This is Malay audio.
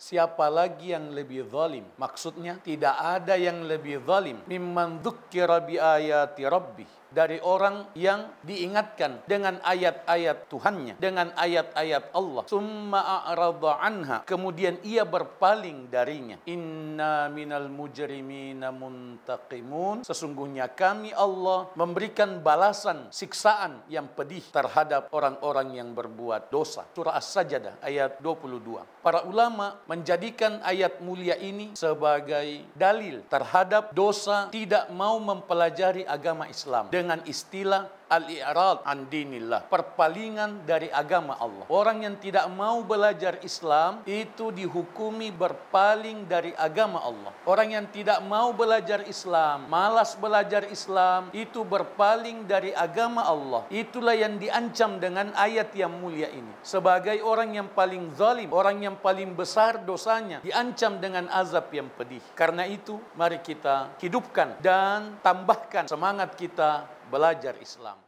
Siapa lagi yang lebih zalim? Maksudnya tidak ada yang lebih zalim mimman dzukkira bi ayati rabbih, dari orang yang diingatkan dengan ayat-ayat Tuhannya, dengan ayat-ayat Allah. Summa a'rada anha, kemudian ia berpaling darinya. Inna minal mujrimina muntaqimun, sesungguhnya kami Allah memberikan balasan siksaan yang pedih terhadap orang-orang yang berbuat dosa. Surah As-Sajdah ayat 22. Para ulama menjadikan ayat mulia ini sebagai dalil terhadap dosa tidak mau mempelajari agama Islam dengan istilah al-i'rad an dinillah, perpalingan dari agama Allah. Orang yang tidak mau belajar Islam itu dihukumi berpaling dari agama Allah. Orang yang tidak mau belajar Islam, malas belajar Islam, itu berpaling dari agama Allah. Itulah yang diancam dengan ayat yang mulia ini. Sebagai orang yang paling zalim, orang yang paling besar dosanya, diancam dengan azab yang pedih. Karena itu, mari kita hidupkan dan tambahkan semangat kita belajar Islam.